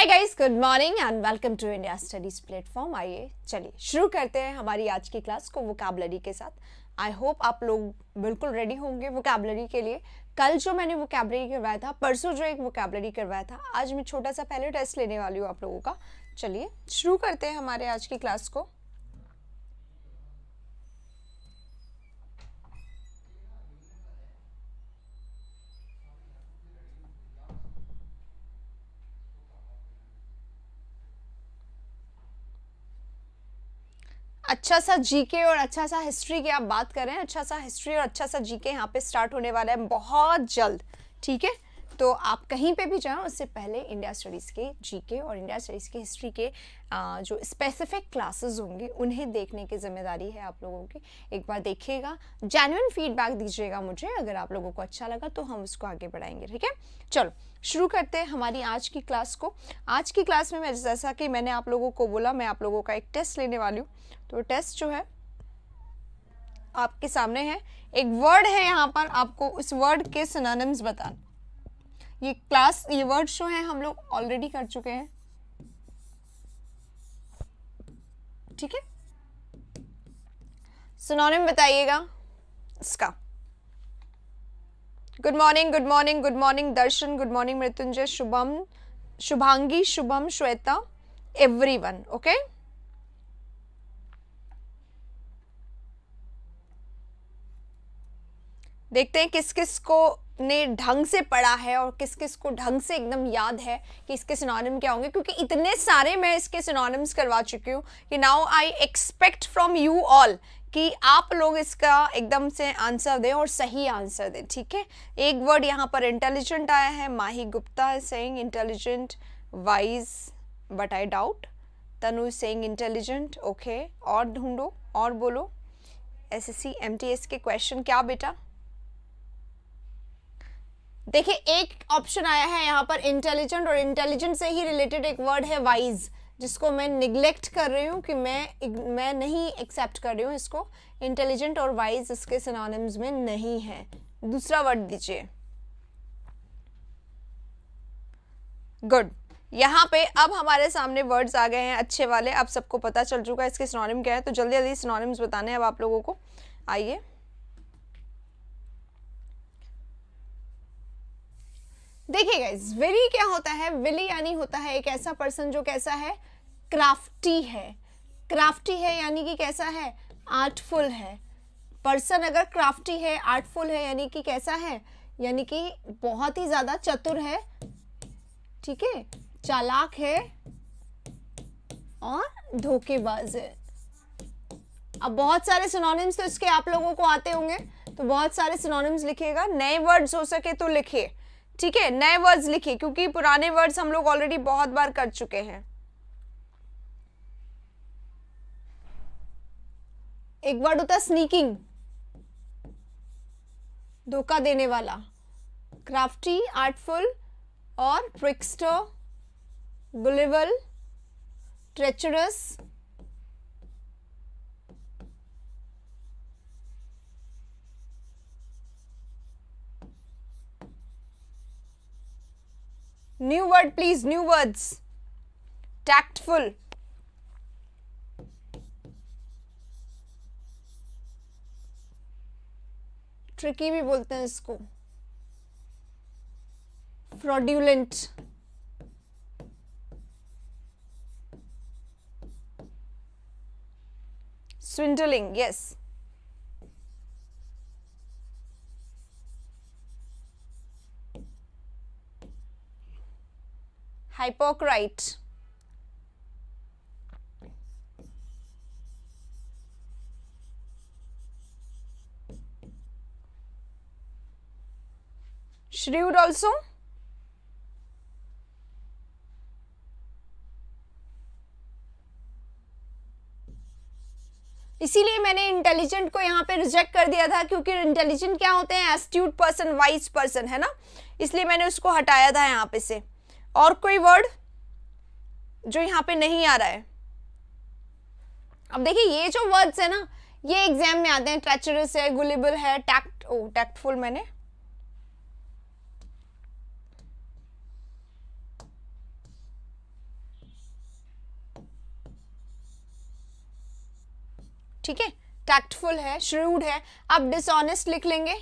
Guys, good morning and welcome to India studies platform. आइए चलिए शुरू करते हैं हमारी आज की क्लास को वोकैबुलरी के साथ। आई होप आप लोग बिल्कुल रेडी होंगे वोकैबुलरी के लिए। कल जो मैंने वोकैबुलरी करवाया था, परसों जो एक वोकैबुलरी करवाया था, आज मैं छोटा सा पहले टेस्ट लेने वाली हूँ आप लोगों का। चलिए शुरू करते हैं हमारे आज की क्लास को। अच्छा सा जीके और अच्छा सा हिस्ट्री की आप बात करें, अच्छा सा हिस्ट्री और अच्छा सा जीके यहाँ पे स्टार्ट होने वाला है बहुत जल्द। ठीक है, तो आप कहीं पे भी जाएं उससे पहले इंडिया स्टडीज़ के जीके और इंडिया स्टडीज़ की हिस्ट्री के जो स्पेसिफिक क्लासेस होंगे उन्हें देखने की जिम्मेदारी है आप लोगों की। एक बार देखिएगा, जेन्युइन फीडबैक दीजिएगा मुझे, अगर आप लोगों को अच्छा लगा तो हम उसको आगे बढ़ाएंगे। ठीक है, चलो शुरू करते हैं हमारी आज की क्लास को। आज की क्लास में मैं जैसा कि मैंने आप लोगों को बोला, मैं आप लोगों का एक टेस्ट लेने वाली हूँ। तो टेस्ट जो है आपके सामने है, एक वर्ड है यहाँ पर, आपको उस वर्ड के सिनोनिम्स बताना। ये वर्ड जो है हम लोग ऑलरेडी कर चुके हैं। ठीक है, सिनोनिम बताइएगा इसका। Good morning, good morning, good morning Darshan, good morning Mrityunjay, Shubham, Shubhangi, Shubham, Shweta, everyone. Okay, देखते हैं किस किस को ने ढंग से पढ़ा है और किस किस को ढंग से एकदम याद है कि इसके सिनोनिम क्या होंगे, क्योंकि इतने सारे मैं इसके सिनोनिम्स करवा चुकी हूँ कि now I expect from you all कि आप लोग इसका एकदम से आंसर दें और सही आंसर दें। ठीक है, एक वर्ड यहाँ पर इंटेलिजेंट आया है, Mahi Gupta is saying intelligent, wise but I doubt, Tanu is saying intelligent. Okay, और ढूंढो और बोलो। एसएससी एमटीएस के क्वेश्चन क्या बेटा? देखिए, एक ऑप्शन आया है यहाँ पर इंटेलिजेंट, और इंटेलिजेंट से ही रिलेटेड एक वर्ड है वाइज, जिसको मैं निग्लेक्ट कर रही हूँ कि मैं नहीं एक्सेप्ट कर रही हूँ इसको। इंटेलिजेंट और वाइज इसके सिनोनिम्स में नहीं है। दूसरा वर्ड दीजिए। गुड, यहाँ पे अब हमारे सामने वर्ड्स आ गए हैं अच्छे वाले। अब सबको पता चल चुका है इसके सिनोनिम क्या है, तो जल्दी जल्दी सिनोनिम्स बताने हैं अब आप लोगों को। आइए, देखिए गाइस, विली क्या होता है? विली यानी होता है एक ऐसा पर्सन जो कैसा है? क्राफ्टी है। क्राफ्टी है यानी कि कैसा है? आर्टफुल है। पर्सन अगर क्राफ्टी है, आर्टफुल है, यानी कि कैसा है? यानी कि बहुत ही ज्यादा चतुर है। ठीक है, चालाक है और धोखेबाज है। अब बहुत सारे सिनोनिम्स तो इसके आप लोगों को आते होंगे, तो बहुत सारे सिनोनिम्स लिखिएगा। नए वर्ड्स हो सके तो लिखिए। ठीक है, नए वर्ड्स लिखिए, क्योंकि पुराने वर्ड्स हम लोग ऑलरेडी बहुत बार कर चुके हैं। एक वर्ड होता है स्नीकिंग, धोखा देने वाला। क्राफ्टी, आर्टफुल और trickster, guileful, treacherous, new word please, new words. Tactful, tricky भी बोलते हैं इसको। Fraudulent, swindling, yes. Hypocrite, shrewd also, इसीलिए मैंने इंटेलिजेंट को यहाँ पे रिजेक्ट कर दिया था, क्योंकि इंटेलिजेंट क्या होते हैं? एस्ट्यूट पर्सन, वाइज पर्सन, है ना, इसलिए मैंने उसको हटाया था यहाँ पे से। और कोई वर्ड जो यहाँ पे नहीं आ रहा है? अब देखिए, ये जो वर्ड्स है ना, ये एग्जाम में आते हैं। ट्रेचरस है, गुलिबल है, टैक्टफुल मैंने ठीक है, टैक्टफुल है, श्रूड है। आप डिसऑनेस्ट लिख लेंगे,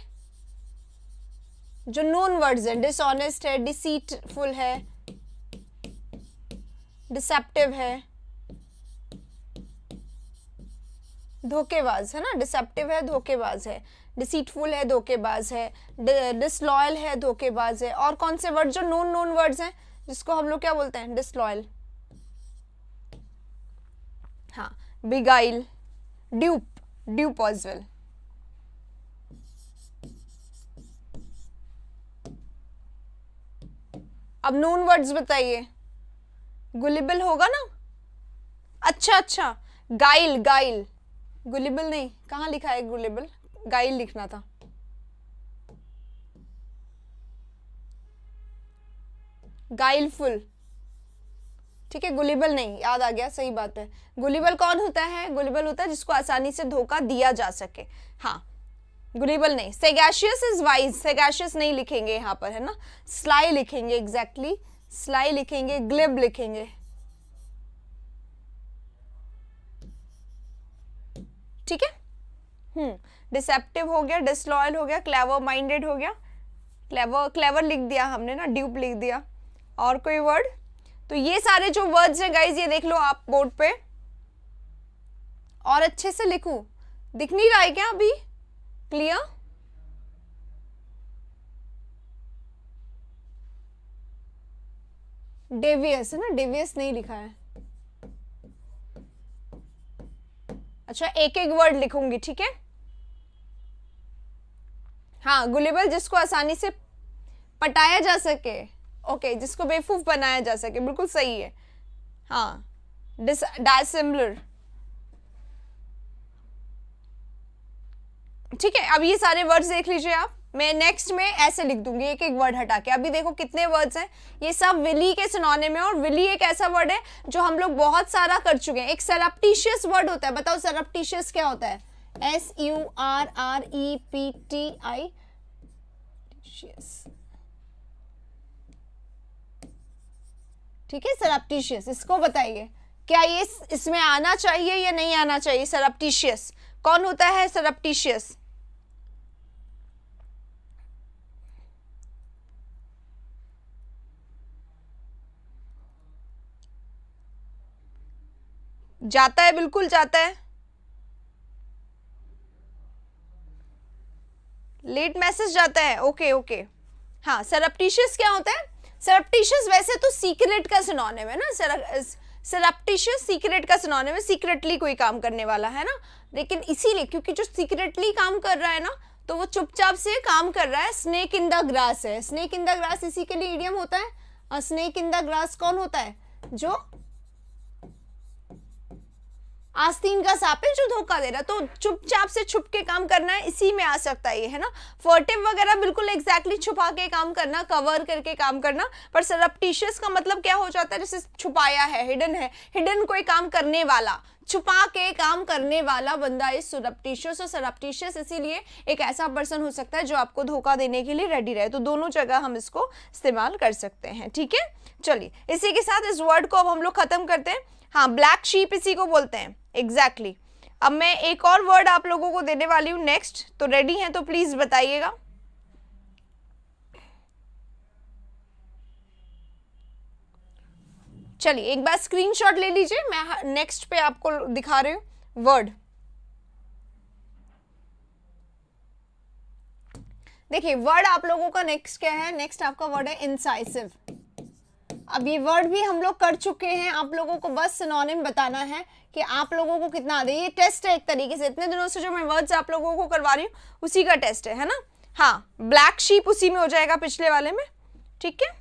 जो नोन वर्ड्स हैं, डिसऑनेस्ट है, डिसीटफुल है, डिसेप्टिव है, धोखेबाज है ना, डिसेप्टिव है, धोखेबाज है, डिसीटफुल है, धोखेबाज है, डिसलॉयल है, धोखेबाज है। और कौन से वर्ड जो नोन वर्ड्स हैं जिसको हम लोग क्या बोलते हैं, डिसलॉयल, हाँ, बिगाइल, ड्यूप as well। अब नोन वर्ड्स बताइए, गुलिबल होगा ना, अच्छा, गाइल, गुलिबल नहीं, कहाँ लिखा है गुलिबल, गाइल लिखना था, गाइलफुल, ठीक है, गुलिबल नहीं, याद आ गया, सही बात है। गुलिबल कौन होता है, गुलिबल होता है जिसको आसानी से धोखा दिया जा सके, हाँ, गुलिबल नहीं। सेगैशियस इज वाइज, सेगैशियस नहीं लिखेंगे यहाँ पर, है ना, स्लाई लिखेंगे, एग्जैक्टली स्लाई लिखेंगे, ग्लिब लिखेंगे, ठीक है। डिसेप्टिव हो गया, डिसलॉयल हो गया, क्लेवर माइंडेड हो गया, क्लेवर लिख दिया हमने ना, ड्यूप लिख दिया। और कोई वर्ड, तो ये सारे जो वर्ड्स हैं गाइज, ये देख लो आप बोर्ड पे, और अच्छे से लिखूं, दिख नहीं रहा है क्या अभी, क्लियर? डेवियस है ना, डेवियस नहीं लिखा है, अच्छा एक वर्ड लिखूंगी, ठीक है। हाँ, गुलिबल जिसको आसानी से पटाया जा सके, ओके, जिसको बेवकूफ बनाया जा सके, बिल्कुल सही है, हाँ, डिसिमिलर, ठीक है। अब ये सारे वर्ड्स देख लीजिए आप, मैं नेक्स्ट में ऐसे लिख दूंगी एक वर्ड हटा के। अभी देखो कितने वर्ड्स हैं, ये सब विली के सिनोनिम है, और विली एक ऐसा वर्ड है जो हम लोग बहुत सारा कर चुके हैं। एक सरप्टिशियस वर्ड होता है, बताओ सरप्टिशियस क्या होता है, SURREPTI, ठीक है, सरप्टिशियस, इसको बताइए क्या ये इसमें आना चाहिए या नहीं आना चाहिए, सरप्टिशियस कौन होता है, सरप्टिशियस, जाता है, बिल्कुल जाता है, लेट मैसेज जाता है, ओके, हाँ, सरप्टिशियस क्या होता है, सरप्टिशियस वैसे तो सीक्रेट का सिनोनिम है ना, सरप्टिशियस सीक्रेट का सिनोनिम है, सीक्रेटली कोई काम करने वाला, है ना, लेकिन इसीलिए क्योंकि जो सीक्रेटली काम कर रहा है ना, तो वो चुपचाप से काम कर रहा है, स्नेक इन द ग्रास है, स्नेक इन द ग्रास इसी के लिए इडियम होता है। स्नेक इन द ग्रास कौन होता है, जो आस्तीन का सांप है, जो धोखा दे रहा, तो चुपचाप से छुप के काम करना है, इसी में आ सकता है ये, है ना। फर्टिव वगैरह बिल्कुल एग्जैक्टली छुपा के काम करना, कवर करके काम करना, पर सरप्टिशियस का मतलब क्या हो जाता है, जैसे छुपाया है, हिडन कोई काम करने वाला, छुपा के काम करने वाला बंदा इस सरप्टिशियस। और सरप्टिशियस इसीलिए एक ऐसा पर्सन हो सकता है जो आपको धोखा देने के लिए रेडी रहे, तो दोनों जगह हम इसको इस्तेमाल कर सकते हैं, ठीक है। चलिए इसी के साथ इस वर्ड को अब हम लोग खत्म करते हैं। हाँ, ब्लैक शीप इसी को बोलते हैं, एग्जैक्टली। अब मैं एक और वर्ड आप लोगों को देने वाली हूं नेक्स्ट, तो रेडी हैं तो प्लीज बताइएगा। चलिए एक बार स्क्रीनशॉट ले लीजिए, मैं नेक्स्ट पे आपको दिखा रही हूं वर्ड। देखिए वर्ड आप लोगों का नेक्स्ट क्या है, नेक्स्ट आपका वर्ड है इंसाइसिव। अब ये वर्ड भी हम लोग कर चुके हैं, आप लोगों को बस सिनोनिम बताना है कि आप लोगों को कितना आता है। ये टेस्ट है एक तरीके से, इतने दिनों से जो मैं वर्ड्स आप लोगों को करवा रही हूँ उसी का टेस्ट है ना। हाँ, ब्लैक शीप उसी में हो जाएगा, पिछले वाले में, ठीक है।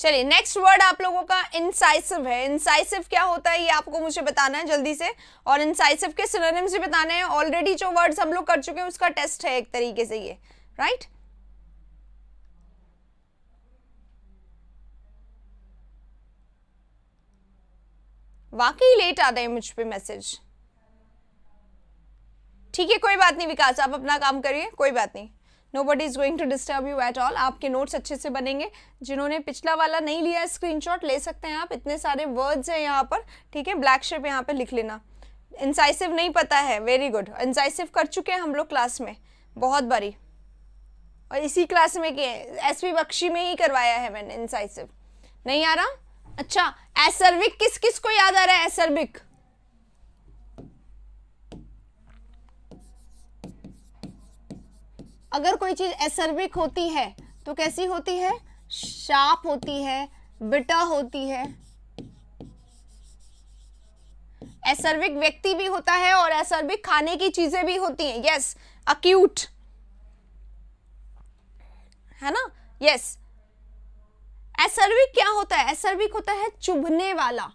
चलिए नेक्स्ट वर्ड आप लोगों का इंसाइसिव है। इंसाइसिव क्या होता है ये आपको मुझे बताना है जल्दी से, और इंसाइसिव के सिनोनिम्स भी बताने हैं। ऑलरेडी जो वर्ड्स हम लोग कर चुके हैं उसका टेस्ट है एक तरीके से ये, राइट। वाकई लेट आ रहे हैं मुझ पे मैसेज, ठीक है कोई बात नहीं विकास, आप अपना काम करिए, कोई बात नहीं। Nobody is going to disturb you at all. आपके नोट्स अच्छे से बनेंगे. जिन्होंने पिछला वाला नहीं लिया है स्क्रीनशॉट ले सकते हैं आप. इतने सारे वर्ड्स हैं यहाँ पर, ठीक है. ब्लैक शेप यहाँ पे लिख लेना. इंसाइसिव नहीं पता है, वेरी गुड. इंसाइसिव कर चुके हैं हम लोग क्लास में बहुत बारी, और इसी क्लास में किए. एसपी बख्शी में ही करवाया है मैंने इंसाइसिव. नहीं आ रहा? अच्छा, एसर्विक किस किस को याद आ रहा है? एसर्विक अगर कोई चीज एसर्विक होती है तो कैसी होती है? शार्प होती है, बिटर होती है. एसर्विक व्यक्ति भी होता है और एसर्विक खाने की चीजें भी होती हैं. यस, अक्यूट है ना. यस, एसर्विक क्या होता है? एसर्विक होता है चुभने वाला.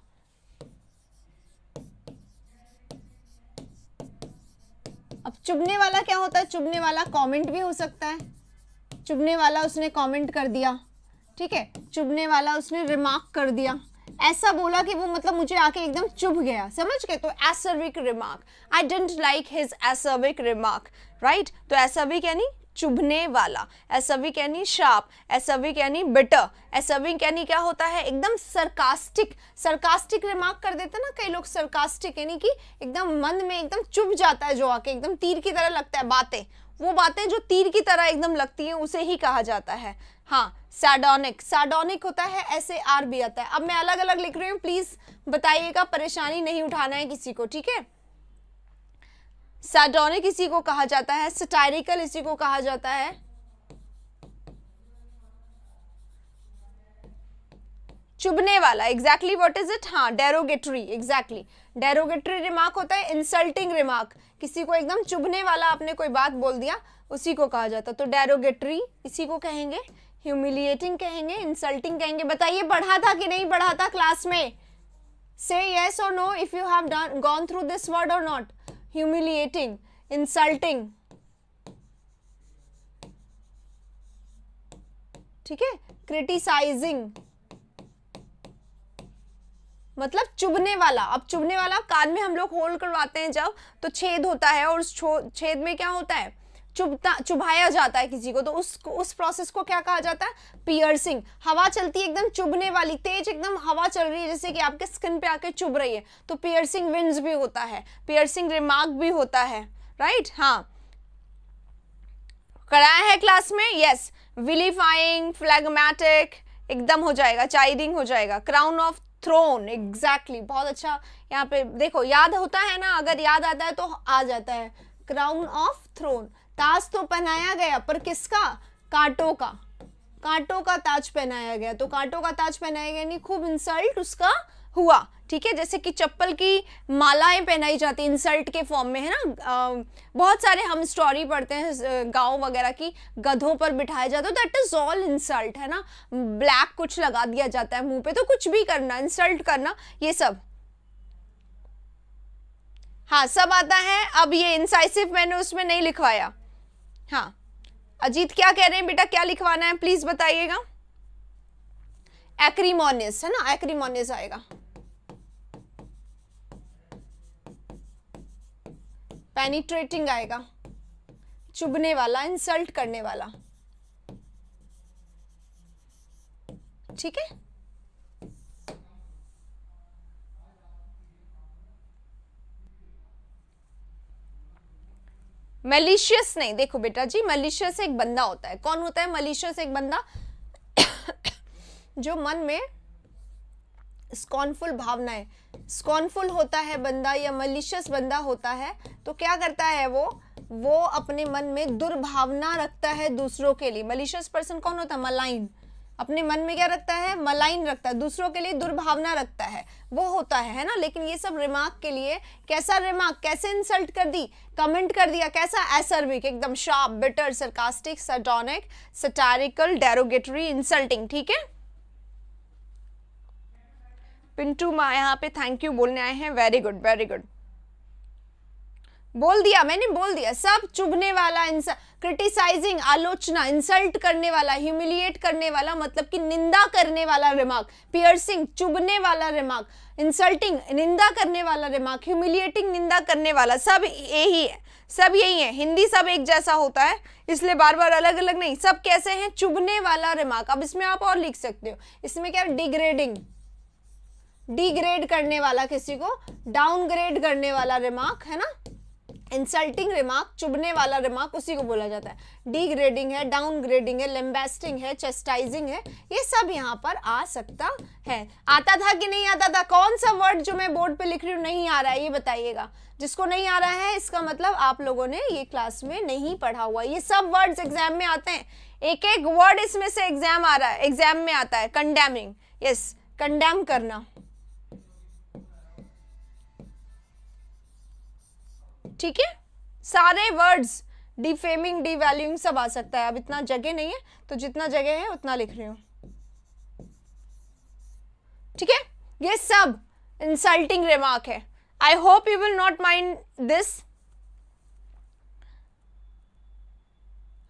अब चुभने वाला क्या होता है? चुभने वाला कमेंट भी हो सकता है. चुभने वाला उसने कमेंट कर दिया, ठीक है. चुभने वाला उसने रिमार्क कर दिया, ऐसा बोला कि वो मतलब मुझे आके एकदम चुभ गया, समझ गए? तो acerbic remark. I didn't like his acerbic remark, right. तो एसर्विक यानी चुभने वाला, एसर्विक यानी शार्प, एसर्विक यानी बिटर, एसर्विक यानी क्या होता है? एकदम सरकास्टिक. सरकास्टिक रिमार्क कर देते ना कई लोग, सरकास्टिक यानी कि एकदम मन में एकदम चुभ जाता है, जो आके एकदम तीर की तरह लगता है. बातें, वो बातें जो तीर की तरह एकदम लगती हैं, उसे ही कहा जाता है. हाँ, सार्डोनिक. सार्डोनिक होता है, SAR भी आता है. अब मैं अलग अलग लिख रही हूँ, प्लीज बताइएगा, परेशानी नहीं उठाना है किसी को, ठीक है. सार्डोनिक इसी को कहा जाता है. सटायरिकल इसी को कहा जाता है. चुभने वाला, एग्जैक्टली व्हाट इज इट? हाँ, डेरोगेटरी. एग्जैक्टली, डेरोगेटरी रिमार्क होता है इंसल्टिंग रिमार्क. किसी को एकदम चुभने वाला आपने कोई बात बोल दिया, उसी को कहा जाता है. तो डेरोगेटरी इसी को कहेंगे, ह्यूमिलिएटिंग कहेंगे, इंसल्टिंग कहेंगे. बताइए पढ़ा था कि नहीं पढ़ा था क्लास में? से यस और know if you have gone through this word और नॉट. ह्यूमिलिएटिंग, इंसल्टिंग, ठीक है. क्रिटिसाइजिंग मतलब चुभने वाला. अब चुभने वाला, कान में हम लोग होल करवाते हैं जब, तो छेद होता है, और उस छेद में क्या होता है? चुभाया जाता है किसी को, तो उस प्रोसेस को क्या कहा जाता है? पियर्सिंग. हवा चलती है एकदम चुभने वाली, तेज एकदम हवा चल रही है, जैसे कि आपके स्किन पे आके चुभ रही है, तो पियर्सिंग विंड्स भी होता है, पियर्सिंग रिमार्क भी होता है, राइट. हाँ, कराया है क्लास में. यस, विलीफाइंग, फ्लैगमेटिक एकदम हो जाएगा, चाइडिंग हो जाएगा. क्राउन ऑफ थ्रोन, एग्जैक्टली, बहुत अच्छा. यहाँ पे देखो, याद होता है ना, अगर याद आता है तो आ जाता है. Crown of throne. ताज तो पहनाया गया, पर किसका? कांटों का. कांटों का ताज पहनाया गया. तो कांटों का ताज पहनाया गया यानी खूब इंसल्ट उसका हुआ, ठीक है. जैसे कि चप्पल की मालाएं पहनाई जाती इंसल्ट के फॉर्म में, है ना. बहुत सारे हम स्टोरी पढ़ते हैं गांव वगैरह की, गधों पर बिठाया जाता है, दैट इज ऑल इंसल्ट, है ना. ब्लैक कुछ लगा दिया जाता है मुंह पे, तो कुछ भी करना, इंसल्ट करना, ये सब. हाँ, सब आता है. अब ये इंसाइसिव मैंने उसमें नहीं लिखवाया. हाँ, अजीत क्या कह रहे हैं बेटा, क्या लिखवाना है प्लीज बताइएगा. एक्रीमोनियस है ना, एक्रीमोनियस आएगा. पेनिट्रेटिंग आएगा, चुभने वाला, इंसल्ट करने वाला, ठीक है. मैलिशियस नहीं. देखो बेटा जी, मैलिशियस एक बंदा होता है. कौन होता है मैलिशियस? एक बंदा जो मन में स्कॉर्नफुल भावनाएं, स्कॉर्नफुल होता है बंदा, या मैलिशियस बंदा होता है, तो क्या करता है वो अपने मन में दुर्भावना रखता है दूसरों के लिए. मैलिशियस पर्सन कौन होता है? मलाइन. अपने मन में क्या रखता है? मलाइन रखता है, दूसरों के लिए दुर्भावना रखता है, वो होता है ना. लेकिन ये सब रिमार्क के लिए. कैसा रिमार्क? कैसे इंसल्ट कर दी? कमेंट कर दिया. कैसा? एसर्विक, एकदम sharp, bitter, sarcastic, sardonic, satirical, derogatory, insulting, ठीक है. पिंटू माँ यहाँ पे थैंक यू बोलने आए हैं. Very good, very good. बोल दिया मैंने, बोल दिया सब। चुभने वाला, क्रिटिसाइजिंग, आलोचना, इंसल्ट करने वाला, ह्यूमिलिएट करने वाला, मतलब कि निंदा करने वाला रिमार्क, पियर्सिंग, चुभने वाला रिमार्क, इंसल्टिंग, निंदा करने वाला रिमार्क, ह्यूमिलिएटिंग, निंदा करने वाला, सब यही है, सब यही है। हिंदी सब एक जैसा होता है, इसलिए बार बार अलग अलग नहीं, सब कैसे हैं, चुभने वाला रिमार्क। अब इसमें आप और लिख सकते हो, इसमें क्या, डिग्रेडिंग, डिग्रेड करने वाला, किसी को डाउनग्रेड करने वाला रिमार्क है ना, इंसल्टिंग रिमार्क, चुभने वाला रिमार्क, उसी को बोला जाता है। डिग्रेडिंग है, डाउनग्रेडिंग है, लेम्बेस्टिंग है, चेस्टाइजिंग है, ये सब यहाँ पर आ सकता है। आता था कि नहीं आता था? कौन सा वर्ड जो मैं बोर्ड पे लिख रही हूँ नहीं आ रहा है, ये बताइएगा। जिसको नहीं आ रहा है इसका मतलब आप लोगों ने ये क्लास में नहीं पढ़ा हुआ। ये सब वर्ड्स एग्जाम में आते हैं, एक एक वर्ड इसमें से एग्जाम आ रहा है, एग्जाम में आता है। कंडेमिंग, यस, कंडेम करना, ठीक है। सारे वर्ड्स, डिफेमिंग, डिवैल्यूइंग, सब आ सकता है। अब इतना जगह नहीं है तो जितना जगह है उतना लिख रही हूं, ठीक है। ये सब इंसल्टिंग रिमार्क है। I hope you will not mind this.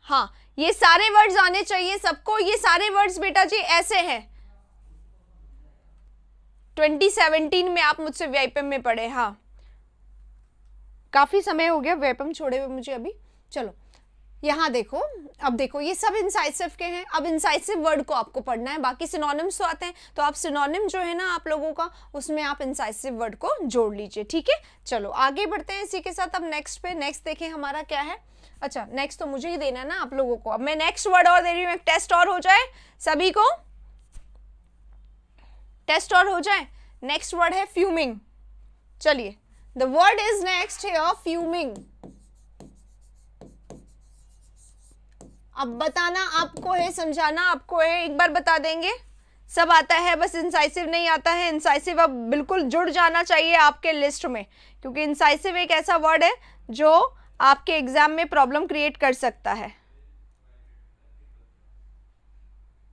हाँ, ये सारे वर्ड्स आने चाहिए सबको। ये सारे वर्ड्स बेटा जी ऐसे हैं, 2017 में आप मुझसे व्यापम में पढ़े। हाँ, काफी समय हो गया व्यापम छोड़े हुए मुझे अभी। चलो यहाँ देखो, अब देखो ये सब इंसाइसिव के हैं। अब इंसाइसिव वर्ड को आपको पढ़ना है, बाकी सिनोनिम्स तो आते हैं, तो आप सिनोनिम जो है ना आप लोगों का, उसमें आप इंसाइसिव वर्ड को जोड़ लीजिए, ठीक है। चलो आगे बढ़ते हैं इसी के साथ। अब नेक्स्ट पे, नेक्स्ट देखें हमारा क्या है। अच्छा, नेक्स्ट तो मुझे ही देना है ना आप लोगों को। अब मैं नेक्स्ट वर्ड और दे रही हूँ, एक टेस्ट और हो जाए, सभी को टेस्ट और हो जाए। नेक्स्ट वर्ड है फ्यूमिंग। चलिए, the word is next here, fuming. अब बताना आपको है, समझाना आपको है। एक बार बता देंगे, सब आता है, बस इंसाइसिव नहीं आता है। इंसाइसिव अब बिल्कुल जुड़ जाना चाहिए आपके लिस्ट में, क्योंकि इंसाइसिव एक ऐसा वर्ड है जो आपके एग्जाम में प्रॉब्लम क्रिएट कर सकता है।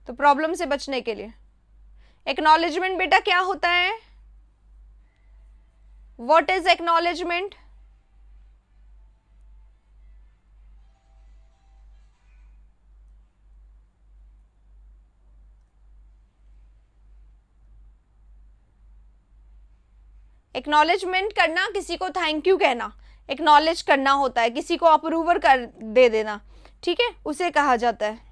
तो प्रॉब्लम से बचने के लिए एक्नॉलेजमेंट बेटा क्या होता है? What is acknowledgement? एक्नॉलेजमेंट करना, किसी को थैंक यू कहना, एक्नॉलेज करना होता है, किसी को अप्रूवर कर दे देना, ठीक है, उसे कहा जाता है।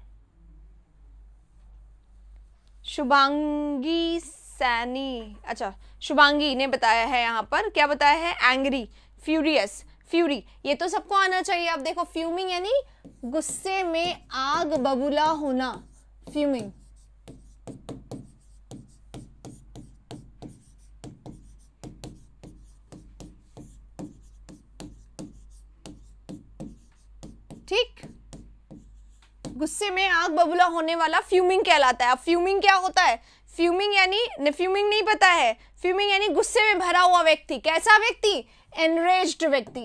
शुभांगी सैनी, अच्छा शुभांगी ने बताया है, यहाँ पर क्या बताया है, एंग्री, फ्यूरियस, फ्यूरी, ये तो सबको आना चाहिए। अब देखो, फ्यूमिंग यानी गुस्से में आग बबूला होना, फ्यूमिंग। ठीक, गुस्से में आग बबूला होने वाला फ्यूमिंग कहलाता है। अब फ्यूमिंग क्या होता है? फ्यूमिंग यानी, फ्यूमिंग नहीं पता है, फ्यूमिंग यानी गुस्से में भरा हुआ व्यक्ति। कैसा व्यक्ति? एनरेज्ड व्यक्ति,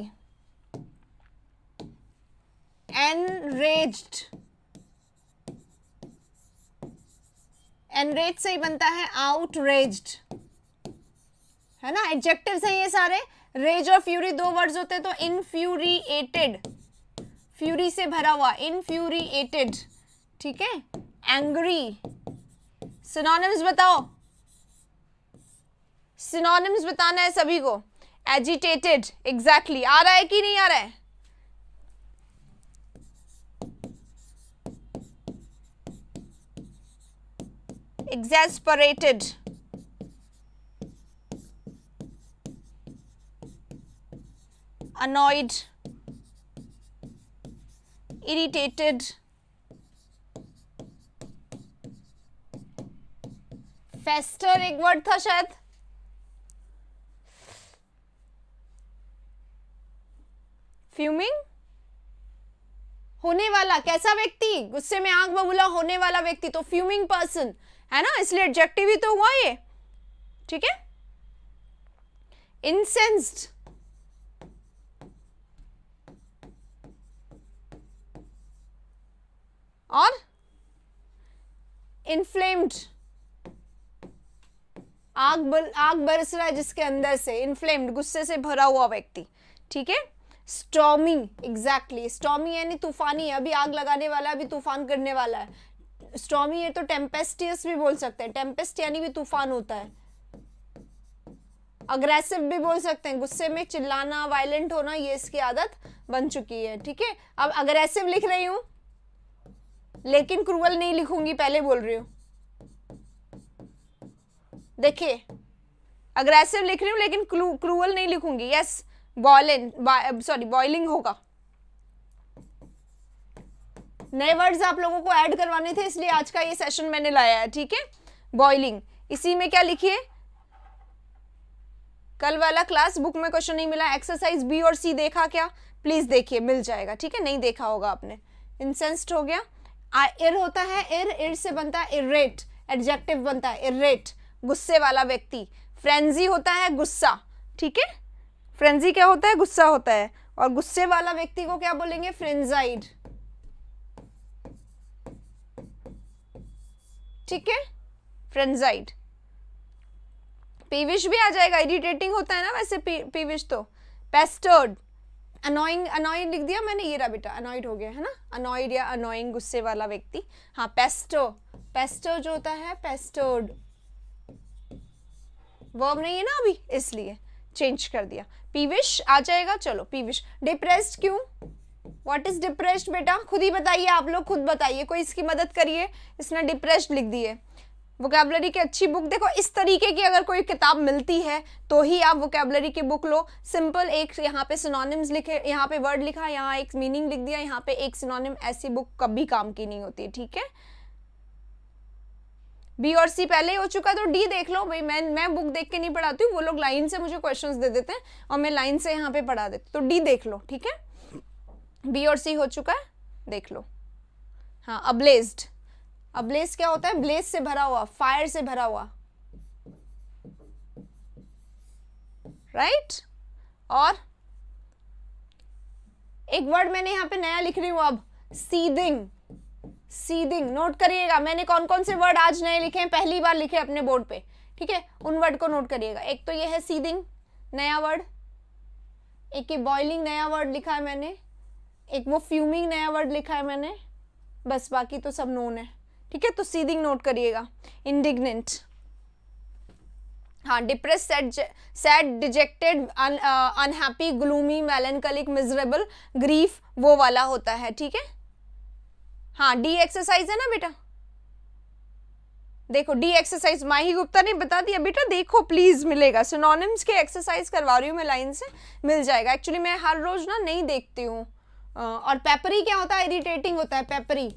एनरेज्ड, एनरेज से ही बनता है आउटरेज्ड, है ना। एडजेक्टिव्स हैं ये सारे। रेज और फ्यूरी दो वर्ड्स होते हैं, तो इनफ्यूरिएटेड, फ्यूरी से भरा हुआ, इनफ्यूरिएटेड, ठीक है। एंग्री, सिनोनिम्स बताओ, सिनोनिम्स बताना है सभी को। एजिटेटेड, एग्जैक्टली, आ रहा है कि नहीं आ रहा है? एग्जैस्परेटेड, अनॉयड, इरिटेटेड, फेस्टर एक वर्ड था शायद, फ्यूमिंग होने वाला, कैसा व्यक्ति? गुस्से में आग बबूला होने वाला व्यक्ति, तो फ्यूमिंग पर्सन है ना, इसलिए एडजेक्टिव ही तो हुआ ये, ठीक है। इंसेंस्ड, और इन्फ्लेम्ड, आग बरस रहा है जिसके अंदर से, इन्फ्लेम्ड, गुस्से से भरा हुआ व्यक्ति, ठीक है। स्टॉर्मी, एग्जैक्टली, स्टॉर्मी यानी तूफानी है, अभी आग लगाने वाला है, अभी तूफान करने वाला है। स्टॉर्मी है तो टेम्पेस्टियस भी बोल सकते हैं, टेम्पेस्ट यानी भी तूफान होता है। अग्रेसिव भी बोल सकते हैं, गुस्से में चिल्लाना, वायलेंट होना, ये इसकी आदत बन चुकी है, ठीक है। अब अग्रेसिव लिख रही हूं लेकिन क्रूअल नहीं लिखूंगी, पहले बोल रही हूं। देखिए अग्रेसिव लिख रही हूं लेकिन क्रूअल नहीं लिखूंगी। यस, बॉइलिंग होगा। नए वर्ड्स आप लोगों को ऐड करवाने थे, इसलिए आज का ये सेशन मैंने लाया है, ठीक है। बॉइलिंग, इसी में क्या लिखिए, कल वाला क्लास बुक में क्वेश्चन नहीं मिला, एक्सरसाइज बी और सी देखा क्या, प्लीज देखिए, मिल जाएगा, ठीक है। नहीं देखा होगा आपने। इंसेंस्ड हो गया। इर होता है, इर से बनता है इरेट, एडजेक्टिव बनता है इरेट, गुस्से वाला व्यक्ति। फ्रेंजी होता है गुस्सा, ठीक है। फ्रेंजी क्या होता है, गुस्सा होता है, और गुस्से वाला व्यक्ति को क्या बोलेंगे, फ्रेंजाइड, ठीक है, फ्रेंजाइड। पीविश भी आ जाएगा, इरिटेटिंग होता है ना वैसे पीविश तो। पेस्टर्ड, अनोइंग, अनोइंग लिख दिया मैंने, ये रहा बेटा, अनॉइड हो गया है ना, अनॉइड या अनोइंग, गुस्से वाला व्यक्ति। हाँ, पेस्टो, पेस्टो जो होता है, पेस्टर्ड वर्ब नहीं है ना अभी, इसलिए चेंज कर दिया। पीविश आ जाएगा, चलो पीविश। डिप्रेस्ड क्यों, व्हाट इज डिप्रेस्ड बेटा, खुद ही बताइए, आप लोग खुद बताइए, कोई इसकी मदद करिए। इसने डिप्रेस्ड लिख दिए। वोकैबुलरी की अच्छी बुक, देखो इस तरीके की अगर कोई किताब मिलती है तो ही आप वोकैबुलरी की बुक लो। सिंपल, एक यहाँ पे सिनोनिम्स लिखे, यहाँ पे वर्ड लिखा, यहाँ एक मीनिंग लिख दिया, यहाँ पे एक सिनोनिम, ऐसी बुक कभी काम की नहीं होती है, ठीक है। बी और सी पहले ही हो चुका, तो डी देख लो भाई। मैं बुक देख के नहीं पढ़ाती हूँ, वो लोग लाइन से मुझे क्वेश्चंस दे देते हैं और मैं लाइन से यहाँ पे पढ़ा देती, तो डी देख लो, ठीक है। बी और सी हो चुका है, देख लो। हाँ, अब्लेज्ड, अब्लेज क्या होता है, ब्लेज से भरा हुआ, फायर से भरा हुआ, राइट। और एक वर्ड मैंने यहाँ पे नया लिख रही हूं अब, सीदिंग, सीदिंग नोट करिएगा। मैंने कौन कौन से वर्ड आज नए लिखे हैं, पहली बार लिखे अपने बोर्ड पे, ठीक है, उन वर्ड को नोट करिएगा। एक तो ये है सीदिंग, नया वर्ड। एक ये बॉइलिंग, नया वर्ड लिखा है मैंने। एक वो फ्यूमिंग, नया वर्ड लिखा है मैंने। बस बाकी तो सब नोन है, ठीक है। तो सीदिंग नोट करिएगा। इंडिग्नेंट, हाँ, depress, sad, dejected, unhappy, gloomy, melancholic, miserable, grief, वो वाला होता है, ठीक है। हाँ, डी एक्सरसाइज है ना बेटा, देखो डी एक्सरसाइज माही गुप्ता ने बता दिया बेटा, देखो प्लीज, मिलेगा। सिनोनिम्स के एक्सरसाइज करवा रही हूँ मैं लाइन से, मिल जाएगा। एक्चुअली मैं हर रोज ना नहीं देखती हूँ। और पेपरी क्या होता है, इरिटेटिंग होता है, पेपरी,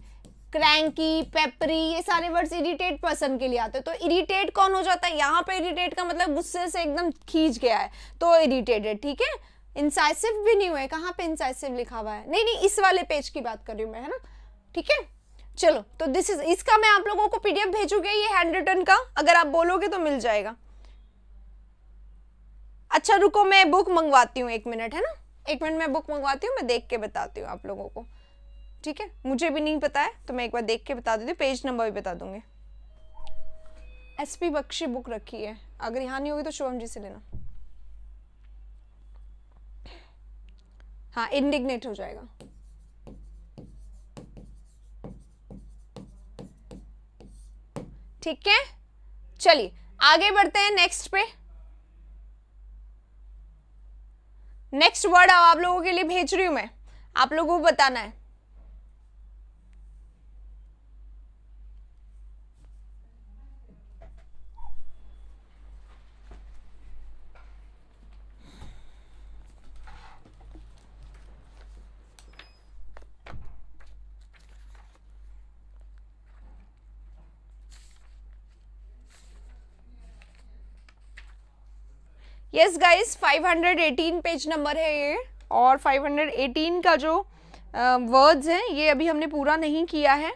क्रैंकी, पेपरी, ये सारे वर्ड्स इरिटेट पर्सन के लिए आते हैं। तो इरिटेट कौन हो जाता है, यहाँ पे इरिटेट का मतलब गुस्से से एकदम खींच गया है, तो इरिटेटेड, ठीक है। इंसाइसिव भी नहीं हुआ है, कहाँ पे इंसाइसिव लिखा हुआ है, नहीं नहीं, इस वाले पेज की बात कर रही हूँ मैं, है ना, ठीक है। चलो, तो दिस इज, इसका मैं आप लोगों को पीडीएफ भेजूंगी, ये हैंड रिटन का, अगर आप बोलोगे तो मिल जाएगा। अच्छा रुको, मैं बुक मंगवाती हूँ, 1 मिनट, है ना, 1 मिनट में बुक मंगवाती हूँ, मैं देख के बताती हूँ आप लोगों को, ठीक है। मुझे भी नहीं पता है तो मैं एक बार देख के बता देती हूँ, पेज नंबर भी बता दूंगी। एसपी बख्शी बुक रखी है, अगर यहाँ नहीं होगी तो शुभम जी से लेना। हाँ, इंडिग्नेट हो जाएगा। ठीक है, चलिए आगे बढ़ते हैं नेक्स्ट पे। नेक्स्ट वर्ड आप लोगों के लिए भेज रही हूं मैं, आप लोगों को बताना है। यस गाइस, 518 पेज नंबर है ये, और 518 का जो वर्ड्स हैं ये अभी हमने पूरा नहीं किया है।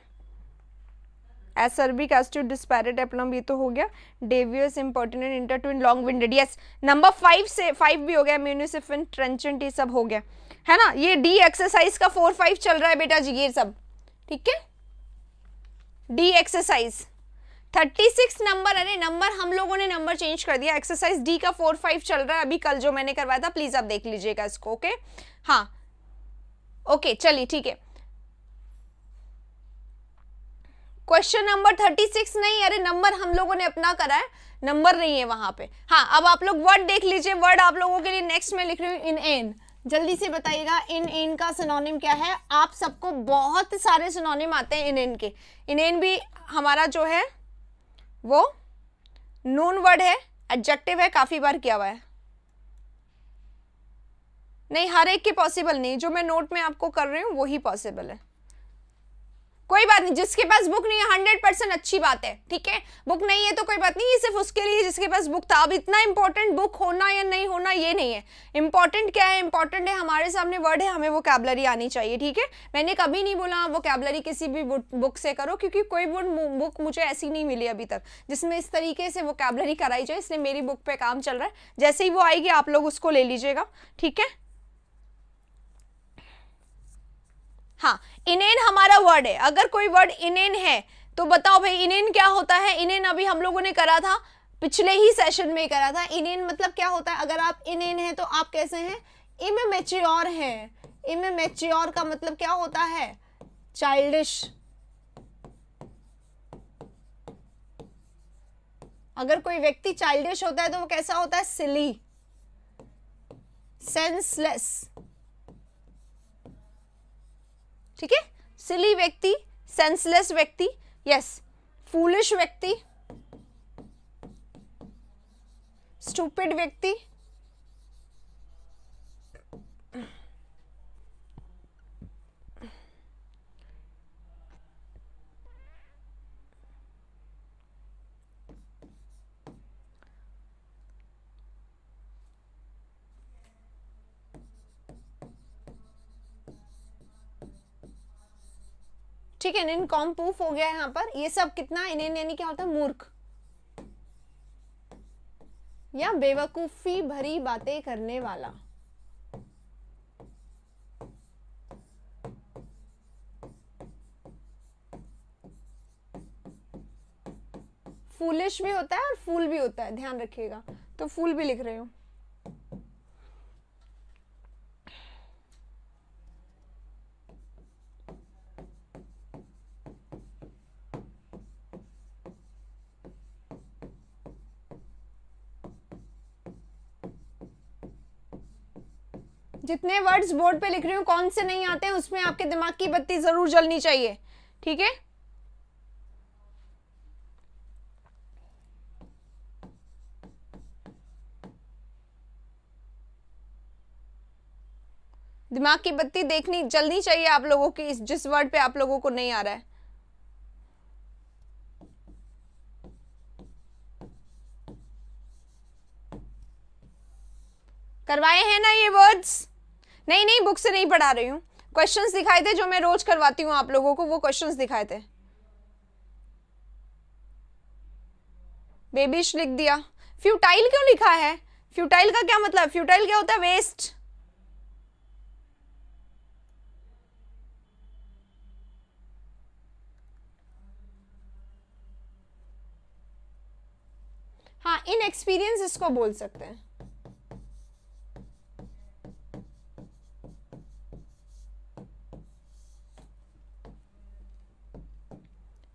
एसर्बिक, एस्ट्यूट, डिस्पैरेट, एप्लम, ये तो हो गया। Devious, impertinent, intertwine, long winded, yes. Number 5 से 5 भी हो गया। म्यूनिसिफेंट, ट्रेंचेंट, ये सब हो गया, है ना। ये डी एक्सरसाइज का 4-5 चल रहा है बेटा जी, ये सब, ठीक है। डी एक्सरसाइज 36 नंबर, अरे नंबर हम लोगों ने नंबर चेंज कर दिया। एक्सरसाइज डी का 4-5 चल रहा है अभी, कल जो मैंने करवाया था, प्लीज आप देख लीजिएगा इसको। ओके हाँ ओके चलिए ठीक है। क्वेश्चन नंबर 36 नहीं, अरे नंबर हम लोगों ने अपना करा है, नंबर नहीं है वहां पे। हाँ अब आप लोग वर्ड देख लीजिए, वर्ड आप लोगों के लिए नेक्स्ट में लिख रही हूँ इन एन। जल्दी से बताइएगा इन एन का सिनोनिम क्या है। आप सबको बहुत सारे सिनोनिम आते हैं इन एन के। इन एन भी हमारा जो है वो नून वर्ड है, एडजेक्टिव है, काफी बार किया हुआ है। नहीं हर एक के पॉसिबल नहीं, जो मैं नोट में आपको कर रही हूँ वही पॉसिबल है। कोई बात नहीं, जिसके पास बुक नहीं है 100% अच्छी बात है, ठीक है। बुक नहीं है तो कोई बात नहीं, ये सिर्फ उसके लिए जिसके पास बुक था। अब इतना इंपॉर्टेंट बुक होना या नहीं होना ये नहीं है, इंपॉर्टेंट क्या है, इंपॉर्टेंट है हमारे सामने वर्ड है, हमें वोकैबुलरी आनी चाहिए, ठीक है। मैंने कभी नहीं बोला वोकैबुलरी किसी भी बुक से करो, क्योंकि कोई बुक मुझे ऐसी नहीं मिली अभी तक जिसमें इस तरीके से वोकैबुलरी कराई जाए, इसलिए मेरी बुक पे काम चल रहा है। जैसे ही वो आएगी आप लोग उसको ले लीजिएगा, ठीक है। हाँ इनेन हमारा वर्ड है, अगर कोई वर्ड इनेन है तो बताओ भाई इनेन क्या होता है। इनेन अभी हम लोगों ने करा था, पिछले ही सेशन में करा था। इनेन मतलब क्या होता है, अगर आप इनेन है तो आप कैसे हैं, इमेच्योर हैं। इमेच्योर का मतलब क्या होता है, चाइल्डिश। अगर कोई व्यक्ति चाइल्डिश होता है तो वो कैसा होता है, सिली, सेंसलेस, ठीक है। सिली व्यक्ति, सेंसलेस व्यक्ति, यस, फूलिश व्यक्ति, स्टूपिड व्यक्ति, ठीक है। इनकॉम्पूफ हो गया यहाँ पर, ये सब कितना इनेन यानी क्या होता है, मूर्ख या बेवकूफी भरी बातें करने वाला। फूलिश भी होता है और फूल भी होता है, ध्यान रखिएगा, तो फूल भी लिख रही हूं। जितने वर्ड्स बोर्ड पे लिख रही हूँ कौन से नहीं आते हैं उसमें आपके दिमाग की बत्ती जरूर जलनी चाहिए, ठीक है। दिमाग की बत्ती देखनी जलनी चाहिए आप लोगों की, जिस वर्ड पे आप लोगों को नहीं आ रहा है। करवाए हैं ना ये वर्ड्स, नहीं नहीं बुक से नहीं पढ़ा रही हूँ, क्वेश्चंस दिखाए थे जो मैं रोज करवाती हूँ आप लोगों को, वो क्वेश्चंस दिखाए थे। बेबिश लिख दिया। फ्यूटाइल क्यों लिखा है, फ्यूटाइल का क्या मतलब, फ्यूटाइल क्या होता है, वेस्ट। हाँ इनएक्सपीरियंस इसको बोल सकते हैं,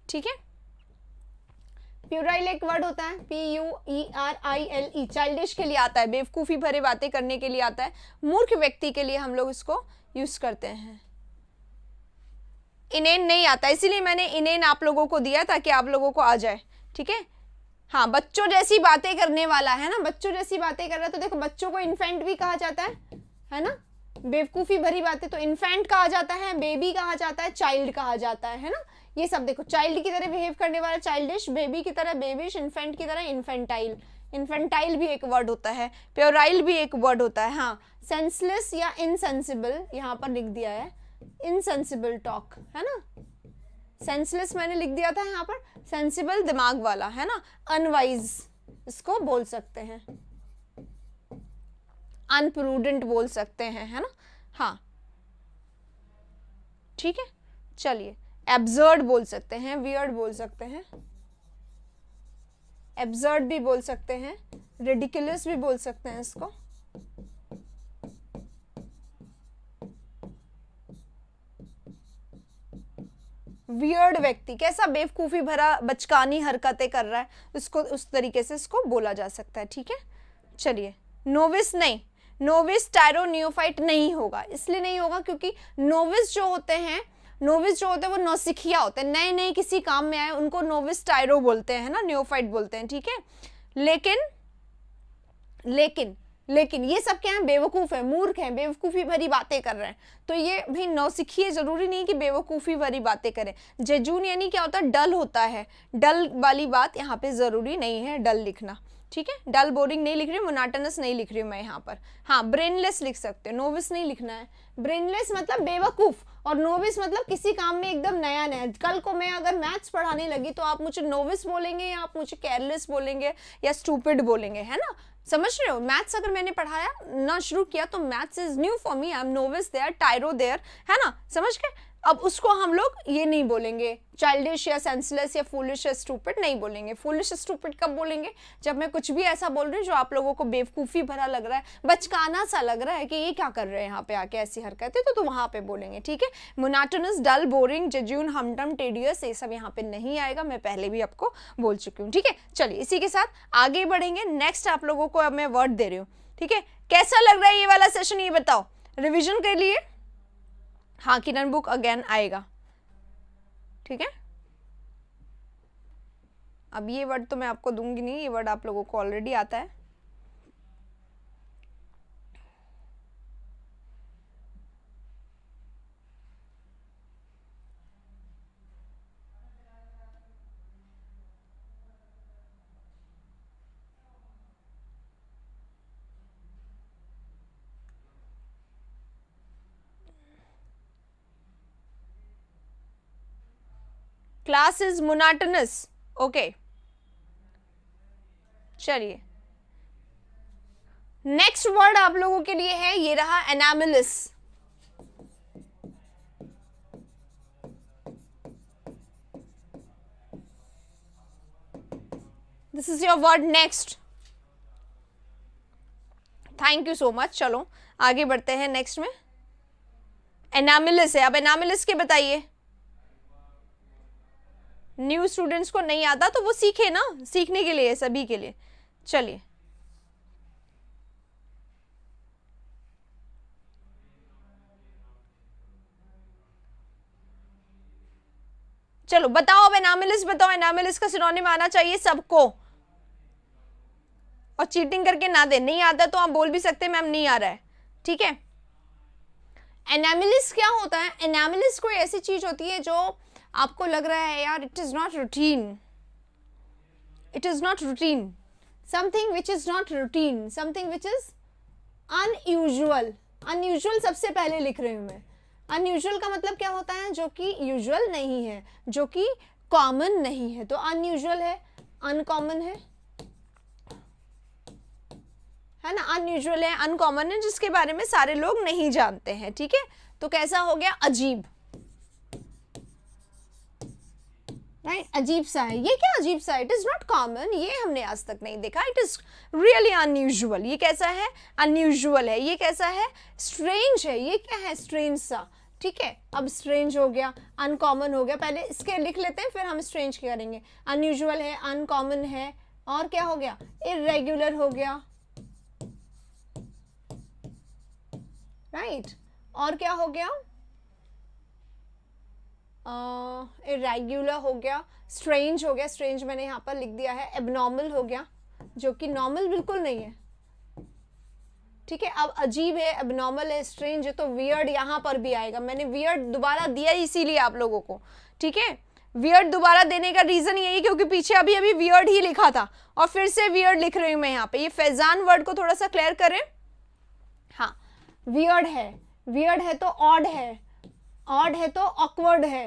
ठीक है। प्यूराइल एक वर्ड होता है, PUERILE, चाइल्डिश के लिए आता है, बेवकूफी भरे बातें करने के लिए आता है, मूर्ख व्यक्ति के लिए हम लोग इसको यूज करते हैं। इनेन नहीं आता, इसीलिए मैंने इनेन आप लोगों को दिया ताकि आप लोगों को आ जाए, ठीक है। हाँ बच्चों जैसी बातें करने वाला है ना, बच्चों जैसी बातें कर रहा है, तो देखो बच्चों को इन्फेंट भी कहा जाता है ना। बेवकूफी भरी बातें तो इन्फेंट कहा जाता है, बेबी कहा जाता है, चाइल्ड कहा जाता है ना। ये सब देखो, चाइल्ड की तरह बिहेव करने वाला चाइल्डिश, बेबी की तरह बेबिश, इन्फेंट की तरह इन्फेंटाइल। इन्फेंटाइल भी एक वर्ड होता है, प्योराइल भी एक वर्ड होता है। हाँ सेंसलेस या इनसेंसिबल यहाँ पर लिख दिया है, इनसेंसिबल टॉक है ना। सेंसलेस मैंने लिख दिया था यहाँ पर, सेंसिबल दिमाग वाला है ना, अनवाइज इसको बोल सकते हैं, अनप्रूडेंट बोल सकते हैं, है ना। हाँ ठीक है चलिए, एब्सर्ड बोल सकते हैं, वियर्ड बोल सकते हैं, एब्सर्ड भी बोल सकते हैं, रिडिकुलस भी बोल सकते हैं इसको। वियर्ड व्यक्ति, कैसा बेवकूफी भरा बचकानी हरकतें कर रहा है, उसको उस तरीके से इसको बोला जा सकता है। ठीक है, चलिए। नोविस नहीं, नोविस टायरो नियोफाइट नहीं होगा। इसलिए नहीं होगा क्योंकि नोविस जो होते हैं वो नौसिखिया होते हैं, नए नए किसी काम में आए, उनको नोविस टायरो बोलते हैं ना, नियोफाइट बोलते हैं। ठीक है, लेकिन ये सब क्या है, बेवकूफ है, मूर्ख है, बेवकूफी भरी बातें कर रहे हैं। तो ये भाई नौसिखिए जरूरी नहीं कि बेवकूफी भरी बातें करें। जेजून यानी क्या होता है, डल होता है। डल वाली बात यहाँ पे जरूरी नहीं है डल लिखना। ठीक है, डल बोरिंग नहीं लिख रही हूँ, मोनाटनस नहीं लिख रही हूँ मैं यहाँ पर। हाँ, ब्रेनलेस लिख सकते हो, नोविस नहीं लिखना है। ब्रेनलेस मतलब बेवकूफ, और नोविस मतलब किसी काम में एकदम नया नया। कल को मैं अगर मैथ्स पढ़ाने लगी तो आप मुझे नोविस बोलेंगे या आप मुझे केयरलेस बोलेंगे या स्टूपिड बोलेंगे, है ना? समझ रहे हो? मैथ्स अगर मैंने पढ़ाया ना शुरू किया तो maths is new for me, I am novice there, tyro there, है ना? समझ गए? अब उसको हम लोग ये नहीं बोलेंगे, चाइल्डिश या सेंसलेस या फूलिश या स्टूपिड नहीं बोलेंगे। फूलिश स्टूपिड कब बोलेंगे? जब मैं कुछ भी ऐसा बोल रही हूँ जो आप लोगों को बेवकूफ़ी भरा लग रहा है, बचकाना सा लग रहा है कि ये क्या कर रहे हैं यहाँ पे आके ऐसी हरकतें, तो वहाँ पे बोलेंगे। ठीक है, मोनाटोनस, डल, बोरिंग, जेज्यून, हमडम, टेडियस, ये सब यहाँ पे नहीं आएगा, मैं पहले भी आपको बोल चुकी हूँ। ठीक है, चलिए इसी के साथ आगे बढ़ेंगे। नेक्स्ट आप लोगों को अब मैं वर्ड दे रही हूँ। ठीक है, कैसा लग रहा है ये वाला सेशन, ये बताओ, रिविजन के लिए? हाँ, किरण बुक अगेन आएगा। ठीक है, अब ये वर्ड तो मैं आपको दूंगी नहीं, ये वर्ड आप लोगों को ऑलरेडी आता है। Class is monotonous. ओके, चलिए नेक्स्ट वर्ड आप लोगों के लिए है, ये रहा anomalous. This is your word next. Thank you so much. चलो आगे बढ़ते हैं नेक्स्ट में। एनामिलिस है, अब एनामिलिस के बताइए। न्यू स्टूडेंट्स को नहीं आता तो वो सीखे ना, सीखने के लिए, सभी के लिए। चलिए चलो बताओ, अब एनामिलिस बताओ। एनामिलिस का सिनोनिम आना चाहिए सबको, और चीटिंग करके ना दे। नहीं आता तो आप बोल भी सकते मैम नहीं आ रहा है। ठीक है, एनामिलिस क्या होता है? एनामिलिस कोई ऐसी चीज होती है जो आपको लग रहा है यार it is not routine, it is not routine, something which is not routine, something which is unusual. Unusual सबसे पहले लिख रही हूं मैं। अनयूजुअल का मतलब क्या होता है? जो कि यूजुअल नहीं है, जो कि कॉमन नहीं है, तो अनयूजुअल है, अनकॉमन है ना? अनयूजुअल है, अनकॉमन है, जिसके बारे में सारे लोग नहीं जानते हैं। ठीक है, तो कैसा हो गया? अजीब, राइट? अजीब सा है। ये क्या अजीब सा? इट इज नॉट कॉमन, ये हमने आज तक नहीं देखा। It is really unusual. ये कैसा है? अनयूजुअल है। ये कैसा है? स्ट्रेंज है। ये क्या है? स्ट्रेंज सा। ठीक है, अब स्ट्रेंज हो गया, अनकॉमन हो गया। पहले इसके लिख लेते हैं, फिर हम स्ट्रेंज करेंगे। अनयूजुअल है, अनकॉमन है, और क्या हो गया? इरेगुलर हो गया, राइट? और क्या हो गया? इरेगुलर हो गया, स्ट्रेंज हो गया, स्ट्रेंज मैंने यहाँ पर लिख दिया है। एबनॉर्मल हो गया, जो कि नॉर्मल बिल्कुल नहीं है। ठीक है, अब अजीब है, एबनॉर्मल है, स्ट्रेंज है, तो वियर्ड यहाँ पर भी आएगा। मैंने वियर्ड दोबारा दिया इसीलिए आप लोगों को। ठीक है, वियर्ड दोबारा देने का रीजन यही क्योंकि पीछे अभी अभी वियर्ड ही लिखा था और फिर से वियर्ड लिख रही हूँ मैं यहाँ पे। ये फैजान वर्ड को थोड़ा सा क्लियर करें। हाँ, वियर्ड है, वियर्ड है तो ऑड है, ऑड है तो ऑकवर्ड है,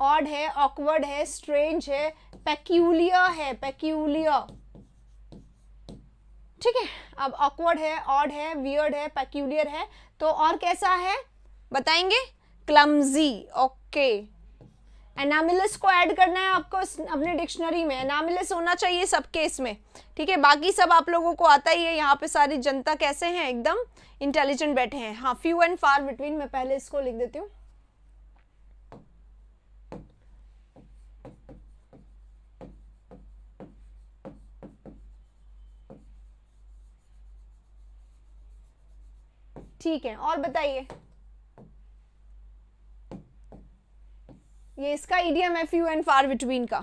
ऑड है, ऑकवर्ड है, स्ट्रेंज है, पेक्यूलियर है, पेक्यूलियर। ठीक है, अब ऑकवर्ड है, ऑड है, वियर्ड है, पेक्यूलियर है, तो और कैसा है बताएंगे? क्लमजी। ओके, एनामिलस को ऐड करना है आपको अपने डिक्शनरी में, एनामिलस होना चाहिए सब केस में, ठीक है। बाकी सब आप लोगों को आता ही है, यहाँ पे सारी जनता कैसे हैं, एकदम इंटेलिजेंट बैठे हैं। हाँ, फ्यू एंड फार बिटवीन, मैं पहले इसको लिख देती हूँ। ठीक है, और बताइए, ये इसका इडियम है फ्यू एंड फार बिटवीन का।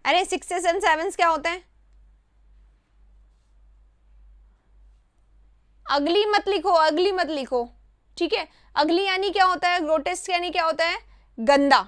अरे सिक्सेस एंड सेवंस क्या होते हैं? अगली मत लिखो, अगली मत लिखो, ठीक है। अगली यानी क्या होता है? ग्रोटेस्क यानी क्या होता है? गंदा।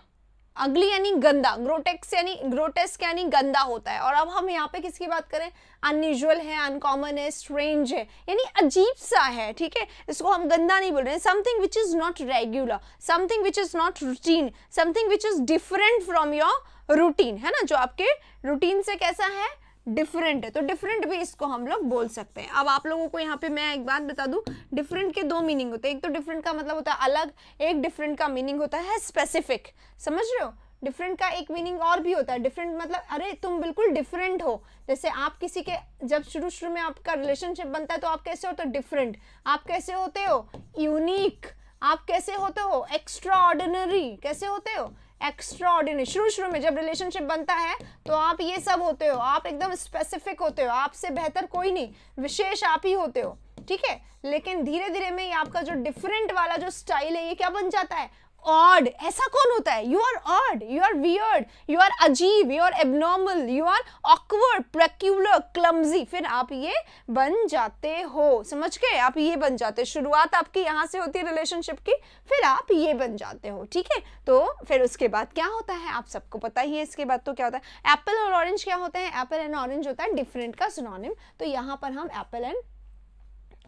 अगली यानी गंदा, ग्रोटेस्क यानी गंदा होता है। और अब हम यहाँ पे किसकी बात करें? अनयूजुअल है, अनकॉमन है, स्ट्रेंज है, यानी अजीब सा है, ठीक है। इसको हम गंदा नहीं बोल रहे हैं। Something which is not regular, something which is not routine, something which is different from your routine, है ना, जो आपके रूटीन से कैसा है? डिफरेंट है। तो डिफरेंट भी इसको हम लोग बोल सकते हैं। अब आप लोगों को यहाँ पे मैं एक बात बता दूं, डिफरेंट के दो मीनिंग होते हैं। एक तो डिफरेंट का मतलब होता है अलग, एक डिफरेंट का मीनिंग होता है स्पेसिफिक, समझ रहे हो। डिफरेंट का एक मीनिंग और भी होता है, डिफरेंट मतलब अरे तुम बिल्कुल डिफरेंट हो। जैसे आप किसी के, जब शुरू शुरू में आपका रिलेशनशिप बनता है तो आप कैसे होते हो? डिफरेंट। आप कैसे होते हो? यूनिक। आप कैसे होते हो? Extra ordinary. कैसे होते हो? Extra ordinary. शुरू शुरू में जब रिलेशनशिप बनता है तो आप ये सब होते हो, आप एकदम स्पेसिफिक होते हो, आपसे बेहतर कोई नहीं, विशेष आप ही होते हो, ठीक है। लेकिन धीरे धीरे में ये आपका जो डिफरेंट वाला जो स्टाइल है ये क्या बन जाता है? ऑड। ऐसा कौन होता है? You are odd, you are weird, you are अजीब, you are abnormal, you are awkward, peculiar, clumsy. फिर आप ये बन जाते हो, समझ गए? आप ये बन जाते हो। शुरुआत आपकी यहाँ से होती है रिलेशनशिप की, फिर आप ये बन जाते हो, ठीक है। तो फिर उसके बाद क्या होता है आप सबको पता ही है। इसके बाद तो क्या होता है? एप्पल और ऑरेंज क्या होते हैं? एप्पल एंड ऑरेंज होता है डिफरेंट का सिनोनिम। तो यहाँ पर हम एप्पल एंड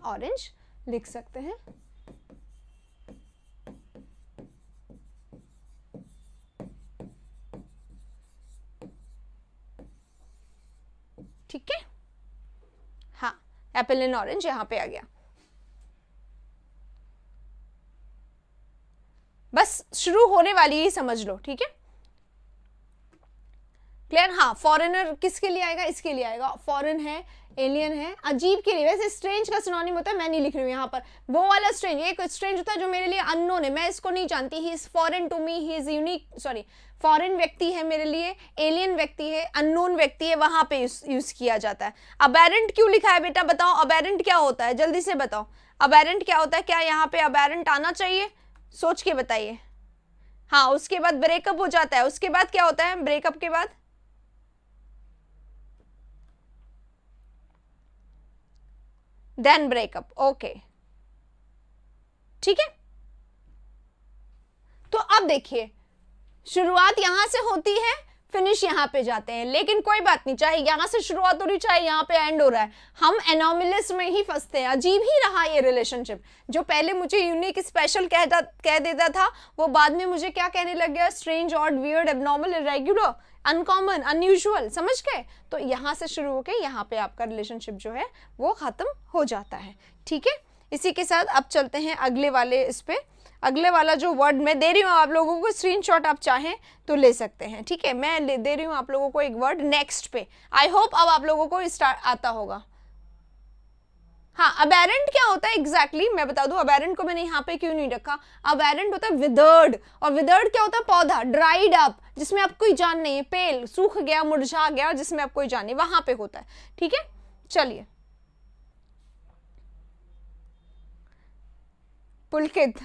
ऑरेंज लिख सकते हैं। ठीक है, हाँ, एप्पल एंड ऑरेंज यहां पे आ गया। बस शुरू होने वाली ही समझ लो, ठीक है, क्लियर। हाँ, फॉरेनर किसके लिए आएगा? इसके लिए आएगा। फॉरेन है, एलियन है, अजीब के लिए। वैसे स्ट्रेंज का सिनोनिम होता है, मैं नहीं लिख रही हूँ यहाँ पर वो वाला स्ट्रेंज। एक स्ट्रेंज होता है जो मेरे लिए अननोन है, मैं इसको नहीं जानती, he is foreign to me, he is unique, sorry, foreign व्यक्ति है मेरे लिए, एलियन व्यक्ति है, अननोन व्यक्ति है, वहां पे यूज किया जाता है। अबेरेंट क्यों लिखा है बेटा? बताओ अबेरेंट क्या होता है, जल्दी से बताओ। अबेरेंट क्या होता है? क्या यहाँ पे अबेरेंट आना चाहिए? सोच के बताइए। हाँ, उसके बाद ब्रेकअप हो जाता है। उसके बाद क्या होता है ब्रेकअप के बाद? देन ब्रेकअप, ओके, ठीक है। तो अब देखिए, शुरुआत यहां से होती है, फिनिश यहां पे जाते हैं, लेकिन कोई बात नहीं, चाहे यहां से शुरुआत हो रही, चाहे यहां पे एंड हो रहा है, हम एनोमिलस में ही फंसते हैं। अजीब ही रहा ये रिलेशनशिप। जो पहले मुझे यूनिक स्पेशल कह देता था, वो बाद में मुझे क्या कहने लग गया? Strange, odd, weird, abnormal, irregular, uncommon, unusual, समझ गए? तो यहां से शुरू होकर यहाँ पे आपका रिलेशनशिप जो है वो खत्म हो जाता है, ठीक है। इसी के साथ अब चलते हैं अगले वाले इस पे। अगले वाला जो वर्ड मैं दे रही हूँ आप लोगों को, स्क्रीनशॉट आप चाहें तो ले सकते हैं, ठीक है। मैं दे रही हूँ आप लोगों को एक वर्ड नेक्स्ट पे। आई होप अब आप लोगों को स्टार्ट आता होगा। हाँ, अबेरेंट क्या होता है एग्जैक्टली मैं बता दूं। अबेरेंट को मैंने यहाँ पे क्यों नहीं रखा? अबेरेंट होता है विदर्ड, और विदर्ड क्या होता है? पौधा, ड्राइड अप, जिसमें आप कोई जान नहीं है, पेल, सूख गया, मुरझा गया, जिसमें आप कोई जान नहीं, वहां पे होता है, ठीक है। चलिए, पुलकित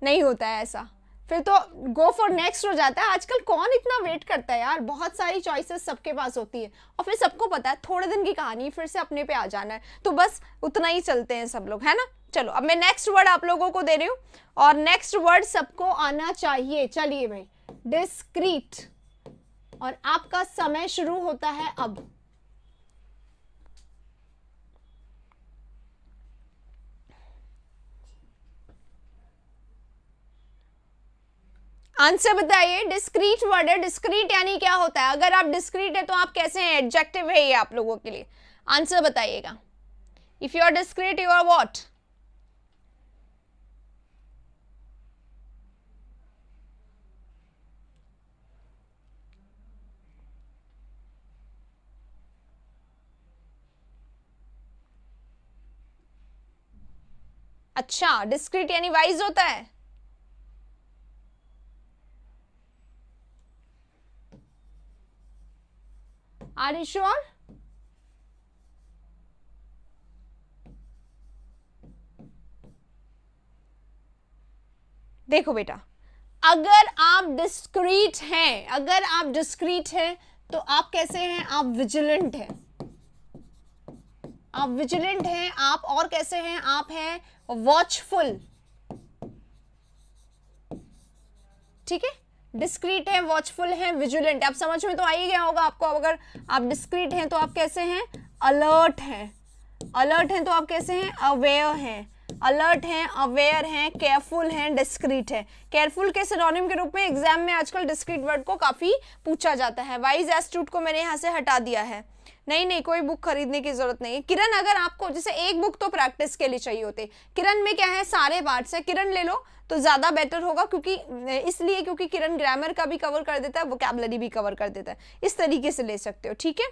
नहीं होता है ऐसा, फिर तो गो फॉर नेक्स्ट हो जाता है। आजकल कौन इतना वेट करता है यार, बहुत सारी चॉइसेस सबके पास होती है, और फिर सबको पता है थोड़े दिन की कहानी, फिर से अपने पे आ जाना है, तो बस उतना ही चलते हैं सब लोग, है ना। चलो, अब मैं नेक्स्ट वर्ड आप लोगों को दे रही हूँ, और नेक्स्ट वर्ड सबको आना चाहिए। चलिए भाई, डिस्क्रीट, और आपका समय शुरू होता है अब। आंसर बताइए। डिस्क्रीट वर्ड है, डिस्क्रीट यानी क्या होता है? अगर आप डिस्क्रीट है तो आप कैसे हैं? एडजेक्टिव है ये आप लोगों के लिए। आंसर बताइएगा। If you are discreet you are what? अच्छा, डिस्क्रीट यानी वाइज होता है। Are you sure? देखो बेटा, अगर आप डिस्क्रीट हैं, अगर आप डिस्क्रीट हैं तो आप कैसे हैं? आप विजिलेंट हैं, आप विजिलेंट हैं। आप और कैसे हैं? आप हैं वॉचफुल, ठीक है। डिस्क्रीट है, वॉचफुल है, विजिलेंट, आप समझ में तो आ ही गया होगा आपको। अगर आप डिस्क्रीट हैं तो आप कैसे हैं? अलर्ट हैं। अलर्ट हैं तो आप कैसे हैं? अवेयर हैं। अलर्ट हैं, अवेयर हैं, केयरफुल हैं, डिस्क्रीट है। केयरफुल के सिनोनिम के रूप में एग्जाम में आजकल डिस्क्रीट वर्ड को काफी पूछा जाता है। वाइज एस्टूट को मैंने यहाँ से हटा दिया है। नहीं, कोई बुक खरीदने की जरूरत नहीं है। किरण, अगर आपको जैसे एक बुक तो प्रैक्टिस के लिए चाहिए होती है, किरण में क्या है? सारे पार्ट्स है। किरण ले लो तो ज्यादा बेटर होगा, क्योंकि इसलिए क्योंकि किरण ग्रामर का भी कवर कर देता है, वोकैबुलरी भी कवर कर देता है। इस तरीके से ले सकते हो, ठीक है।